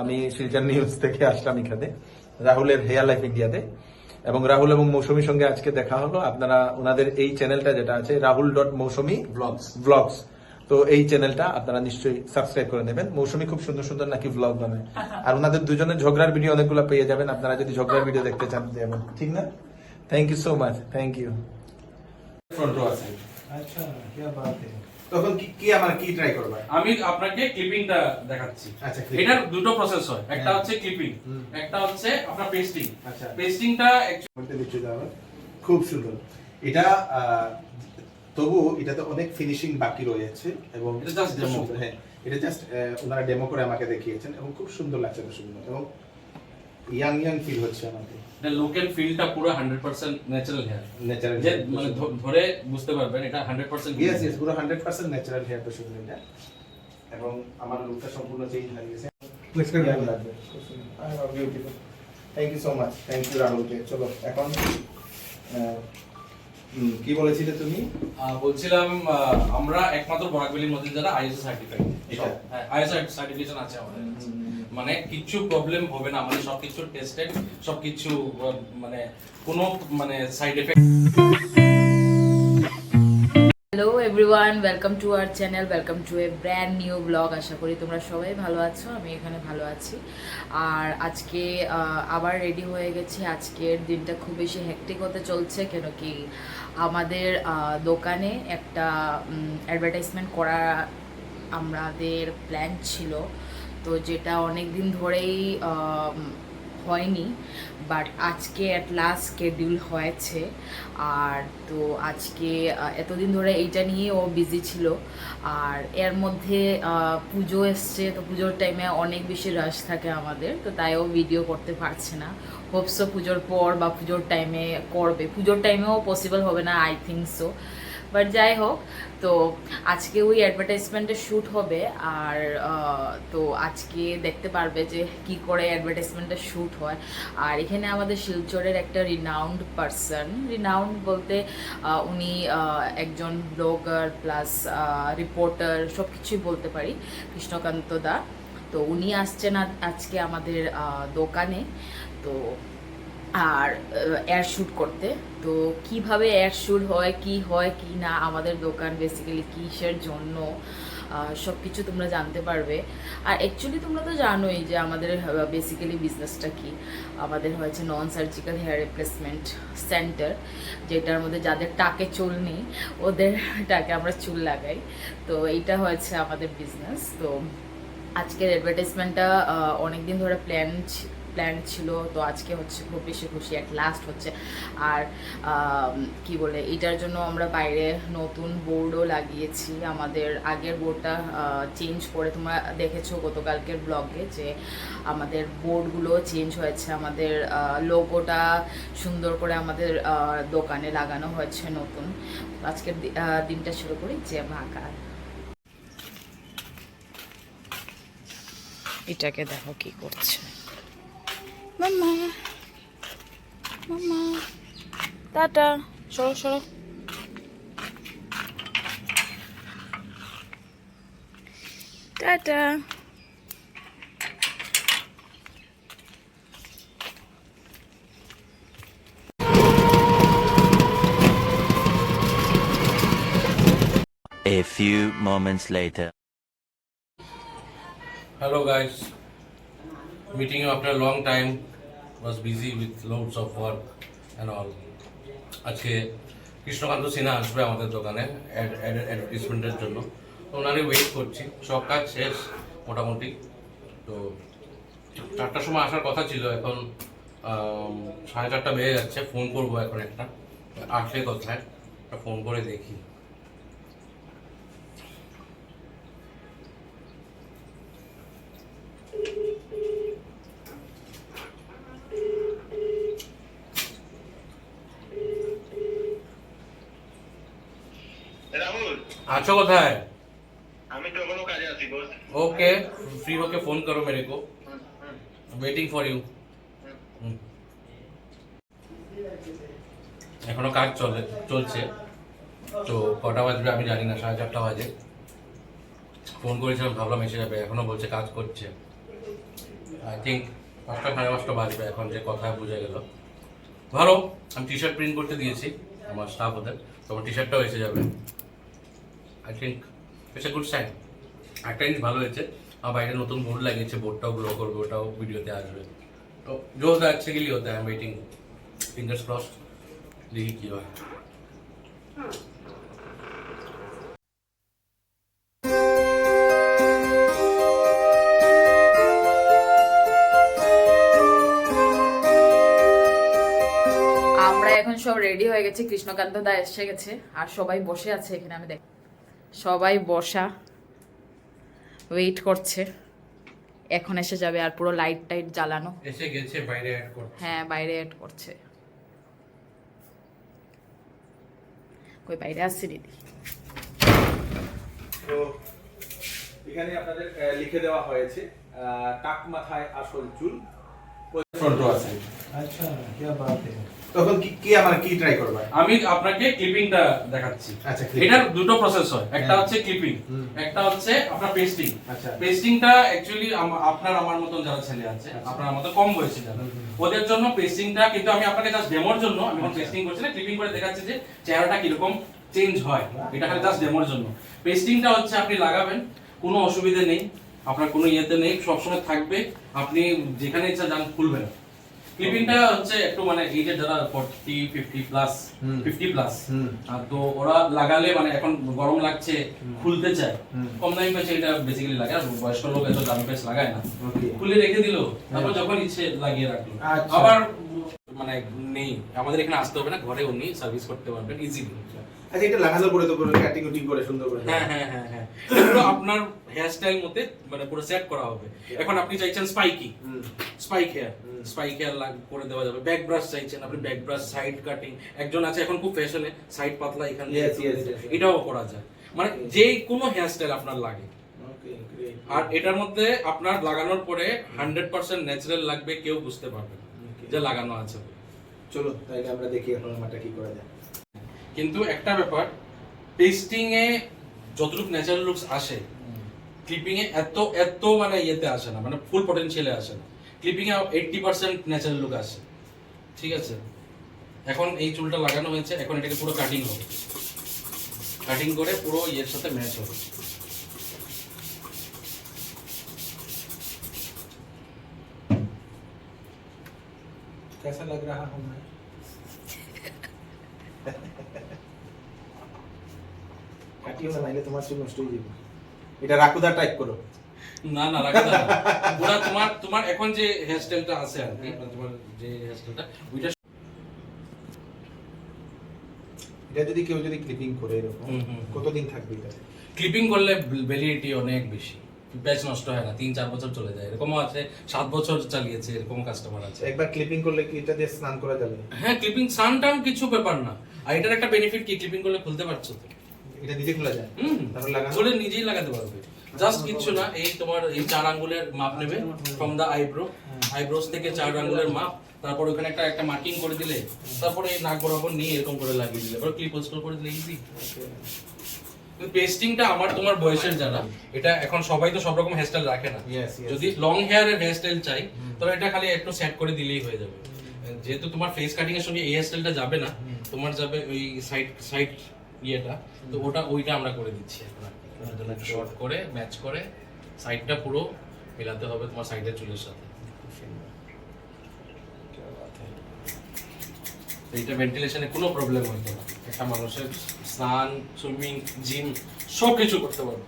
আমি শিলচর নিউজ থেকে আসলাম এখানে রাহুলের হেয়ার লাইফ ইন্ডিয়াতে, এবং রাহুল এবং মৌসুমীর সঙ্গে আজকে দেখা হলো। আপনারা ওনাদের এই চ্যানেলটা যেটা আছে rahul.মৌসুমী ব্লগস, তো এই চ্যানেলটা আপনারা নিশ্চয়ই সাবস্ক্রাইব করে নেবেন। মৌসুমী খুব সুন্দর সুন্দর নাকি ব্লগ বানায়, আর ওনাদের দুজনের ঝগড়ার ভিডিও অনেকগুলো পেয়ে যাবেন আপনারা যদি ঝগড়ার ভিডিও দেখতে চান যেমন, ঠিক না? Thank you so much, thank you. Front row আছে। আচ্ছা, কি বাত है। তখন কি আমার কি ট্রাই করবা? আমি আপনাকে ক্লিপিংটা দেখাচ্ছি। আচ্ছা, এটার দুটো প্রসেস হয়, একটা হচ্ছে ক্লিপিং, একটা হচ্ছে আপনার পেস্টিং। আচ্ছা, পেস্টিংটা বলতে দিচ্ছি দাদা, খুব সুন্দর এটা। তবু এটাতে অনেক ফিনিশিং বাকি রয়েছে, এবং এটা জাস্ট ডেমো। হ্যাঁ, এটা জাস্ট ওনারা ডেমো করে আমাকে দেখিয়েছেন, এবং খুব সুন্দর লাগছে, সুন্দর এবং ইয়াং ফিল হচ্ছে আমাকে। এটা লোকাল ফিলটা পুরো 100% ন্যাচারাল হেয়ার। ন্যাচারাল যে মানে ধরে বুঝতে পারবেন এটা 100% ইয়েস ইয়েস, পুরো 100% ন্যাচারাল হেয়ার তো সুন্দর এটা, এবং আমার লুকটা সম্পূর্ণ চেঞ্জ হয়ে গেছে। ইয়াং লাগবে, খুব সুন্দর, I love beautiful. Thank you so much, thank you রাহুলকে। চলো এখন কি বলেছিলে তুমি? বলছিলাম আমরা একমাত্র বরাকবেলির মধ্যে যারা আইএসও সার্টিফাইড। এটা হ্যাঁ, আইএসও সার্টিফিকেশন আছে আমাদের, মানে কিছু প্রবলেম হবে না, আমাদের সবকিছু টেস্টেড, সবকিছু মানে কোনো মানে side effect. Hello everyone, welcome to our channel, welcome to a brand new blog. আশা করি তোমরা সবাই ভালো আছো, আমি এখানে ভালো আছি। আর আজকে আবার রেডি হয়ে গেছি। আজকের দিনটা খুব বেশি হেক্টিক হতে চলছে, কেন কি আমাদের দোকানে একটা অ্যাডভার্টাইজমেন্ট করা আমাদের প্ল্যান ছিল, তো যেটা অনেক দিন ধরেই হয়নি, বাট আজকে অ্যাট লাস্ট স্কেডিউল হয়েছে। আর তো আজকে এতদিন ধরে এইটা নিয়ে ও বিজি ছিল, আর এর মধ্যে পুজো এসছে, তো পুজোর টাইমে অনেক বেশি রাশ থাকে আমাদের, তো তাই ও ভিডিও করতে পারছে না। হোপসো পুজোর পর বা পুজোর টাইমে করবে, পুজোর টাইমেও পসিবল হবে না আই থিঙ্ক সো, বাট যাই হোক। তো আজকে ওই অ্যাডভার্টাইজমেন্টের শ্যুট হবে, আর তো আজকে দেখতে পারবে যে কি করে অ্যাডভার্টাইজমেন্টের শ্যুট হয়। আর এখানে আমাদের শিলচরের একটা রিনাউন্ড পারসন, রিনাউন্ড বলতে উনি একজন ব্লগার প্লাস রিপোর্টার, সব কিছুই বলতে পারি, কৃষ্ণকান্ত দা। তো উনি আসছেন আজকে আমাদের দোকানে, তো আর এয়ার শ্যুট করতে। তো কিভাবে এয়ার শ্যুট হয় কি না, আমাদের দোকান বেসিক্যালি কিসের জন্য, সব কিছু তোমরা জানতে পারবে। আর অ্যাকচুয়ালি তোমরা তো জানোই যে আমাদের বেসিক্যালি বিজনেসটা কি। আমাদের হয়েছে non surgical hair replacement centre, যেটার মধ্যে যাদের টাকে চুল নেই ওদের টাকে আমরা চুল লাগাই। তো এইটা হয়েছে আমাদের বিজনেস। তো আজকের অ্যাডভার্টাইজমেন্টটা অনেকদিন ধরে প্ল্যান ছিল, তো আজকে হচ্ছে, খুব বেশি খুশি অ্যাট লাস্ট হচ্ছে। আর কি বলে, এটার জন্য আমরা বাইরে নতুন বোর্ডও লাগিয়েছি। আমাদের আগের বোর্ডটা চেঞ্জ করে, তোমরা দেখেছো গতকালকের ব্লগে যে আমাদের বোর্ডগুলো চেঞ্জ হয়েছে, আমাদের লোগোটা সুন্দর করে আমাদের দোকানে লাগানো হয়েছে নতুন। আজকের দিনটা শুরু করি যে ভাগার। এটাকে দেখো কি করছে, মাম্মা মাম্মা, টাটা, সরো সরো, tata. A few moments later. Hello guys, meeting you after a long time. Was busy with loads of work and all. আজকে কৃষ্ণকান্ত সিনহা আসবে আমাদের দোকানে অ্যাডভার্টিজমেন্টের জন্য, তো ওনারে ওয়েট করছি। সব কাজ শেষ মোটামুটি। তো 4টার সময় আসার কথা ছিল, এখন 4:30 বেজে যাচ্ছে। ফোন করবো এখন, একটা আসলে কোথায় ফোন করে দেখি। राहुल, আছো কোথায়? আমি তো এখনো কাজে আছি বস। ओके, फ्री होके फोन करो मेरे को, वेटिंग फॉर यू। এখনো কাজ চলছে, তো কটা বাজবে আমি জানি না, 4:30 বাজে। ফোন করেছিলাম, ভাবলাম এসে যাবে, এখনো বলছে কাজ করছে। আই থিঙ্ক 5টা 5:30 বাজবে এখন, যে কথা বুঝে গেল। ভালো, আমি টি শার্ট প্রিন্ট করতে দিয়েছি আমার স্টাফ ওদের, তখন টি শার্টটাও এসে যাবে। I think it's a good sign. একটা জিনিস ভালো হয়েছে, আমার বাইরে নতুন বোর্ড লাগিয়েছে, বোর্ডটাও গ্লো করবে, ওটাও ভিডিওতে আসবে। তো जो होता है अच्छे के लिए होता है। I am waiting, fingers crossed, देखिए কি হয়। আমরা এখন সব রেডি হয়ে গেছি, কৃষ্ণকান্ত দা এসে গেছে আর সবাই বসে আছে এখানে। আমি দেখ সবাই বসা ওয়েট করছে, এখন এসে যাবে। আর পুরো লাইট টাইট জ্বালানো, এসে গেছে, বাইরে অ্যাড করছে। হ্যাঁ বাইরে অ্যাড করছে। কই বাইরে আসছে দিদি? তো এখানে আপনাদের লিখে দেওয়া হয়েছে টাক মাথায় আসল চুল, ফ্রন্ট রো আছে। अच्छा क्या बात है। তখন কি আমার কি ট্রাই করবে? আমি আপনাকে ক্লিপিংটা দেখাচ্ছি। আচ্ছা, clipping। এটার দুটো প্রসেস হয়, একটা হ্যাঁ। হচ্ছে ক্লিপিং, একটা হচ্ছে আপনার পেস্টিং। আচ্ছা। পেস্টিংটা অ্যাকচুয়ালি আপনার আমার মতন যারা ছেলে আছে, আপনার আমাদের কম বয়সী যারা, ওদের জন্য পেস্টিংটা, কিন্তু আমি আপনাকে জাস্ট ডেমোর জন্য, আমি এখন পেস্টিং করছি না, ক্লিপিং করে দেখাচ্ছি যে চেহারাটা কিরকম চেঞ্জ হয়। এটা খালি জাস্ট ডেমোর জন্য। পেস্টিংটা হচ্ছে আপনি লাগাবেন, কোনো অসুবিধা নেই, আপনার কোনো ইয়েতে নেই, সবসময় থাকবে, আপনি যেখানে ইচ্ছা যান খুলবেন। ক্লিপিংটা হচ্ছে একটু মানে এই যে যারা 40 50 প্লাস 50 প্লাস, তো ওরা লাগালে মানে এখন গরম লাগছে, খুলতে চায়, কম দামি পেছে এটা বেসিক্যালি লাগে। আর বয়স্ক লোক এত দামি পেছ লাগায় না, খুলে রেখে দিল, তারপর যখন ইচ্ছে লাগিয়ে রাখলো। আচ্ছা। আবার মানে নেই, আমাদের এখানে আসতে হবে না, ঘরে উনি সার্ভিস করতে পারবেন ইজিলি। আচ্ছা, এটা লাগানোর পরে তো পুরো কাটিং কুটিং করে সুন্দর করে। হ্যাঁ হ্যাঁ হ্যাঁ হ্যাঁ, এগুলো আপনার হেয়ার স্টাইল মতে মানে পুরো সেট করা হবে। এখন আপনি চাইছেন spiky, spike hair, spike hair করে দেওয়া যাবে। ব্যাক ব্রাশ চাইছেন আপনি, ব্যাক ব্রাশ, সাইড কাটিং, একজন আছে এখন খুব ফ্যাশনে সাইড পাতলা এখান দিয়ে, Yes, yes, yes, yes. এটাও করা যায়। মানে যে কোনো হেয়ার স্টাইল আপনার লাগে। ওকে, গ্রেট। আর এটার মধ্যে আপনার লাগানোর পরে 100% ন্যাচারাল লাগবে, কেউ বুঝতে পারবে না যে লাগানো আছে। চলো তাহলে আমরা দেখি এখন আমারটা কি করা যায়। কিন্তু একটা ব্যাপার, পেস্টিং এ যতটুকু ন্যাচারাল লুকস আসে, ক্লিপিং এ এত এত মানে ইয়েতে আসে না, মানে ফুল পটেনশিয়ালে আসে না। ক্লিপিং এ 80% ন্যাচারাল লুক আসে, ঠিক আছে? এখন এই চুলটা লাগানো হয়েছে, এখন এটাকে পুরো কাটিং হবে, কাটিং করে পুরো ইয়ের সাথে ম্যাচ হবে। कैसा लग रहा हूं मैं? কাটিও না, নাইলে তোমার চুল নষ্ট হয়ে যাবে। এটা রাকুদা টাইপ করো। না না রাখা যাবে না। পুরো তোমার এখন যে হেয়ার স্টাইলটা আছে আর কি, মানে তোমার যে হেয়ার স্টাইলটা ওইটা। এটা যদি কেউ ক্লিপিং করে এরকম কতদিন থাকবে এটা? ক্লিপিং করলে ভ্যালিডিটি অনেক বেশি, ব্যাচ নষ্ট হয় না, 3-4 বছর চলে যায়। এরকমও আছে 7 বছর চালিয়েছে, এরকম কাস্টমার আছে। একবার ক্লিপিং করলে কি এটা দিয়ে স্নান করা যাবে? হ্যাঁ, ক্লিপিং সানটাম কিছু ব্যাপার না। আর এটার একটা বেনিফিট কি, ক্লিপিং করলে খুলতে পারছো তো। এটা নিজে খোলা যায়? তারপর লাগানো? খুলে নিজেই লাগাতে পারবে। জাস্ট কিছু না, এই তোমার এই 4 আঙ্গুলের মাপ নেবে ফ্রম দা আইব্রোস থেকে 4 আঙ্গুলের মাপ, তারপর ওখানে একটা মার্কিং করে দিলে, তারপরে এই নাক বরাবর নিয়ে এরকম করে লাগিয়ে দিলে, এবার ক্লিপ হোস্ট করে দিলে ইজি। পেস্টিংটা আমার তোমার বয়সের যারা, এটা এখন সবাই তো সব রকম হেয়ারস্টাইল রাখে না। Yes, yes. যদি লং হেয়ারের হেয়ারস্টাইল চাই, তাহলে এটা খালি একটু সেট করে দিলেই হয়ে যাবে। যেহেতু তোমার ফেস কাটিং এর সঙ্গে এই হেয়ারস্টাইলটা যাবে না, তোমার যাবে ওই সাইড ইয়েটা, তো ওইটা আমরা করে দিচ্ছি এখন। শর্ট করে ম্যাচ করে সাইডটা পুরো মেলাতে হবে তোমার সাইডের চুলের সাথে। এইটা ভেন্টিলেশনে কোনো প্রবলেম হতো না, একটা মানুষের স্নান, সুইমিং, জিম সব কিছু করতে পারবে।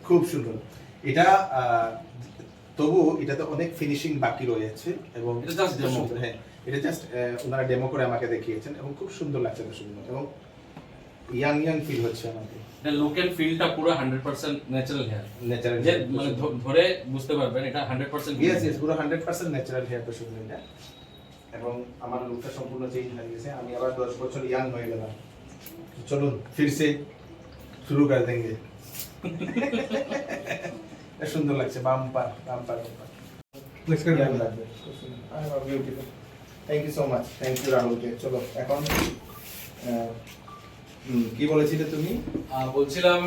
খুব সুন্দর এটা। তবু এটাতে অনেক ফিনিশিং বাকি রয়েছে এবং এটা just demo। হ্যাঁ, এটা জাস্ট ওনারা ডেমো করে আমাকে দেখিয়েছেন এবং খুব সুন্দর লাগছে, সুন্দর এবং ইয়াং ফিল হচ্ছে আমাকে। এটা লোকাল ফিলটা পুরো 100% ন্যাচারাল হেয়ার, ন্যাচারাল যে মানে ধরে বুঝতে পারবেন এটা 100%। ইয়েস, পুরো 100% ন্যাচারাল হেয়ার তো শুধু এটা। এবং আমার লুকটা সম্পূর্ণ চেঞ্জ হয়ে গেছে, আমি আবার 10 বছর ইয়াং হয়ে গেলাম। চলুন ফিরসে শুরু করে দেंगे। সুন্দর লাগছে, বাম্পার। ইয়াং লাগবে beautiful. Thank you so much, thank you রাহুলকে। চলো এখন কি বলেছিলে তুমি? বলছিলাম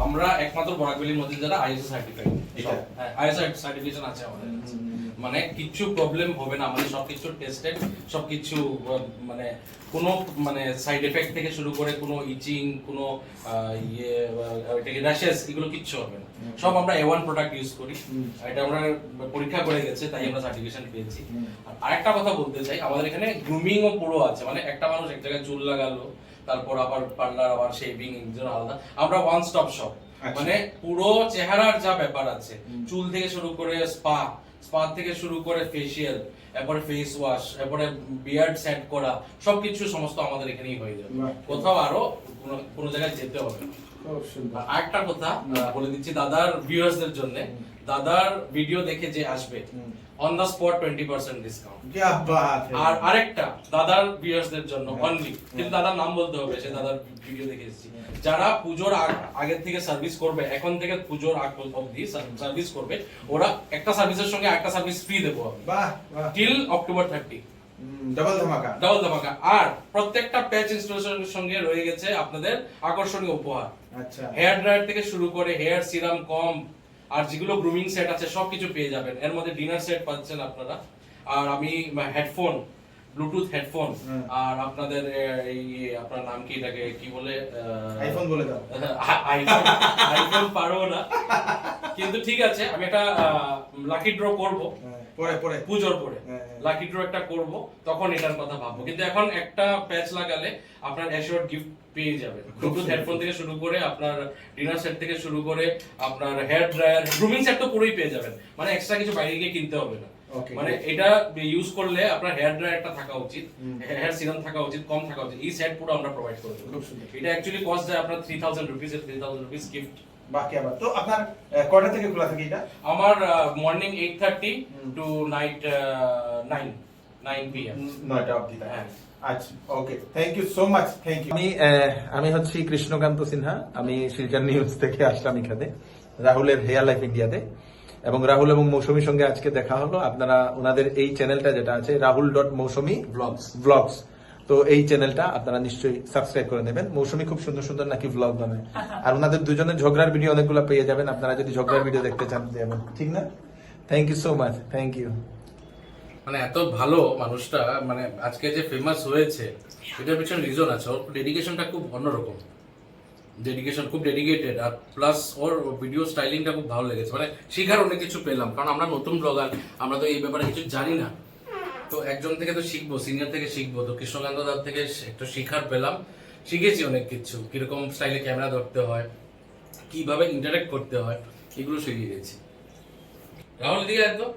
আমরা একমাত্র বরাকবেলির মধ্যে যারা আইএসও সার্টিফাইড, এটা? আইএসও সার্টিফিকেশন আছে আমাদের কাছে। মানে কিছু প্রবলেম হবে না, আমাদের সবকিছু টেস্টেড, সবকিছু মানে কোনো মানে সাইড এফেক্ট থেকে শুরু করে কোনো ইচিং, কোনো র্যাশেস, এগুলো কিচ্ছু হবে না। সব আমরা A1 প্রোডাক্ট ইউজ করি, এটা আমরা পরীক্ষা করে গেছে, তাই আমরা সার্টিফিকেশন পেয়েছি। আর আরেকটা কথা বলতে চাই, আমাদের এখানে গ্রুমিং ও পুরো আছে, মানে একটা মানুষ এক জায়গায় চুল লাগালো, তারপর আবার পার্লার, আবার শেভিং, আলাদা। আমরা ওয়ান স্টপ শপ, মানে পুরো চেহারার যা ব্যাপার আছে, চুল থেকে শুরু করে স্পা থেকে শুরু করে ফেসিয়াল, এরপরে ফেস ওয়াশ, এরপরে বিয়ার্ড সেট করা, সবকিছু সমস্ত আমাদের এখানেই হয়ে যাবে। কোথাও আরো কোনো জায়গায় যেতে হবে না। খুব সুন্দর। আর আরেকটা কথা বলে দিচ্ছি দাদার ভিউয়ার্সদের জন্য, দাদার ভিডিও দেখে যে আসবে অন দ্য স্পট 20% ডিসকাউন্ট। क्या बात है। আর আরেকটা দাদার ভিউয়ার্সদের জন্য অনলি, কিন্তু দাদার নাম বলতে হবে, সে দাদার ভিডিও দেখে এসেছি। যারা পুজোর আগের থেকে সার্ভিস করবে, এখন থেকে পুজোর আগ অবধি সার্ভিস করবে, ওরা একটা সার্ভিসের সঙ্গে একটা সার্ভিস ফ্রি দেবো বাহ বাহ, টিল অক্টোবর 30, ডাবল ধামাকা। ডাবল ধামাকা। আর প্রত্যেকটা প্যাচ ইনস্টলেশনের সঙ্গে রয়ে গেছে আপনাদের আকর্ষণীয় উপহার। আচ্ছা, হেয়ার ড্রায়ার থেকে শুরু করে হেয়ার সিরাম, কম, আর যেগুলো গ্রুমিং সেট আছে সবকিছু পেয়ে যাবেন। এর মধ্যে ডিনার সেট পাচ্ছেন আপনারা, আর আমি হেডফোন, ব্লুটুথ হেডফোন, আর আপনাদের এই আপনার নাম কি, এটাকে কি বলে, আইফোন বলে দাও। আইফোন, আইফোন পারবো না, কিন্তু ঠিক আছে, আমি একটা লাকি ড্র করব পরে পরে পুজোর পরে, হ্যাঁ। লাকি ড্র একটা করব, তখন এটার কথা ভাববো। কিন্তু এখন একটা প্যাচ লাগালে আপনার অ্যাশিওর গিফট পেয়ে যাবেন। ব্লুটুথ হেডফোন থেকে শুরু করে আপনার ডিনার সেট থেকে শুরু করে আপনার হেয়ার ড্রায়ার, গ্রুমিং সেট তো পুরোই পেয়ে যাবেন, মানে এক্সট্রা কিছু বাইরে গিয়ে কিনতে হবে না। Okay, মানে এটা ইউজ করলে আপনার হেয়ার ড্রায়ারটা থাকা উচিত, হেয়ার সিরাম থাকা উচিত, কম থাকা উচিত, এই সেট পুরো আমরা প্রোভাইড করে দেবো। খুব সুন্দর। এটা অ্যাকচুয়ালি কস্ট যায় আপনার 3000 রুপিস, 3000 রুপিস গিফট। বাকি আবার তো আপনার কয়টা থেকে খোলা থাকে এটা? আমার মর্নিং 8:30 টু নাইট 9 PM। 9টা অবধি। হ্যাঁ। আচ্ছা, okay, thank you so much, thank you. আমি হচ্ছি কৃষ্ণকান্ত সিনহা, আমি শিলচর নিউজ থেকে আসলাম এখানে রাহুলের হেয়ার লাইফ ইন্ডিয়াতে, এবং রাহুল এবং মৌসুমীর সঙ্গে আজকে দেখা হলো। আপনারা ওনাদের এই চ্যানেলটা যেটা আছে rahul.মৌসুমী ব্লগস, তো এই চ্যানেলটা আপনারা নিশ্চয়ই সাবস্ক্রাইব করে নেবেন। মৌসুমী খুব সুন্দর সুন্দর নাকি ব্লগ বানায়, আর ওনাদের দুজনের ঝগড়ার ভিডিও অনেকগুলো পেয়ে যাবেন, আপনারা যদি ঝগড়ার ভিডিও দেখতে চান যাবেন, ঠিক না? Thank you so much, thank you. মানে এত ভালো মানুষটা, মানে আজকে যে ফেমাস হয়েছে, এটার পিছনে রিজন আছে, ওর ডেডিকেশনটা খুব অন্যরকম, ডেডিকেশন খুব ডেডিকেটেড, আর প্লাস ওর ভিডিও স্টাইলিংটা খুব ভালো লেগেছে। মানে শেখার অনেক কিছু পেলাম, কারণ আমরা নতুন ব্লগার, আমরা তো এই ব্যাপারে কিছু জানি না, তো একজন থেকে তো শিখবো, সিনিয়র থেকে শিখবো, তো কৃষ্ণকান্ত দার থেকে একটু শিখার পেলাম, শিখেছি অনেক কিছু, কিরকম স্টাইলে ক্যামেরা ধরতে হয়, কিভাবে ইন্টারেক্ট করতে হয়, এগুলো শিখে গেছি। রাহুল দিকে একদম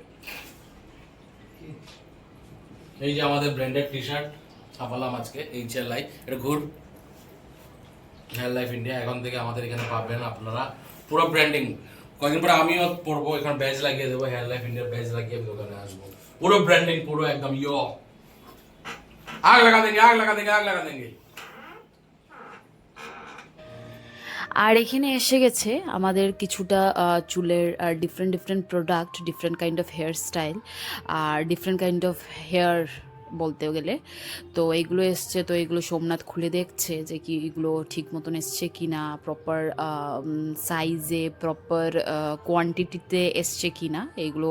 এই যে আমাদের ব্র্যান্ডেড টি শার্ট ছাপালাম আজকে, এই চেয়ার লাইফ, এটা ঘুর হেয়ার লাইফ ইন্ডিয়া, এখন থেকে আমাদের এখানে পাবেন আপনারা পুরো ব্র্যান্ডিং। কয়েকদিন পরে আমিও পরবো, এখানে ব্যাজ লাগিয়ে দেবো, হেয়ার লাইফ ইন্ডিয়ার ব্যাজ লাগিয়ে আমি দোকানে আসবো, পুরো ব্র্যান্ডিং, পুরো একদম ইয়ো, আগ লাগা দেंगे, আগ লাগা দেंगे, আগ লাগা দেंगे। আর এখানে এসে গেছে আমাদের কিছুটা চুলের different different product, different kind of hair style আর ডিফারেন্ট কাইন্ড অফ হেয়ার বলতেও গেলে। তো এইগুলো এসছে, তো এইগুলো সোমনাথ খুলে দেখছে যে কি এগুলো ঠিক মতন এসছে কি না, প্রপার সাইজে, প্রপার কোয়ান্টিটিতে এসছে কি না, এইগুলো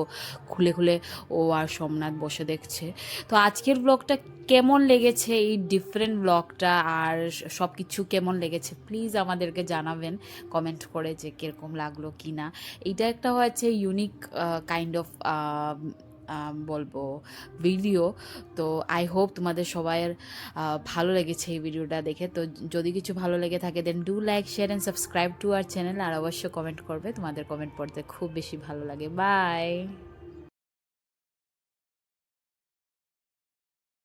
খুলে খুলে ও আর সোমনাথ বসে দেখছে। তো আজকের ব্লগটা কেমন লেগেছে, এই ডিফারেন্ট ব্লগটা আর সব কিছু কেমন লেগেছে, প্লিজ আমাদেরকে জানাবেন কমেন্ট করে যে কীরকম লাগলো কি না। এইটা একটা হয়েছে ইউনিক কাইন্ড অফ বলবো ভিডিও। তো আই হোপ তোমাদের সবাইয়ের ভালো লেগেছে এই ভিডিওটা দেখে। তো যদি কিছু ভালো লেগে থাকে then do like, share and subscribe to our channel, আর অবশ্যই কমেন্ট করবে, তোমাদের কমেন্ট পড়তে খুব বেশি ভালো লাগে। বাই।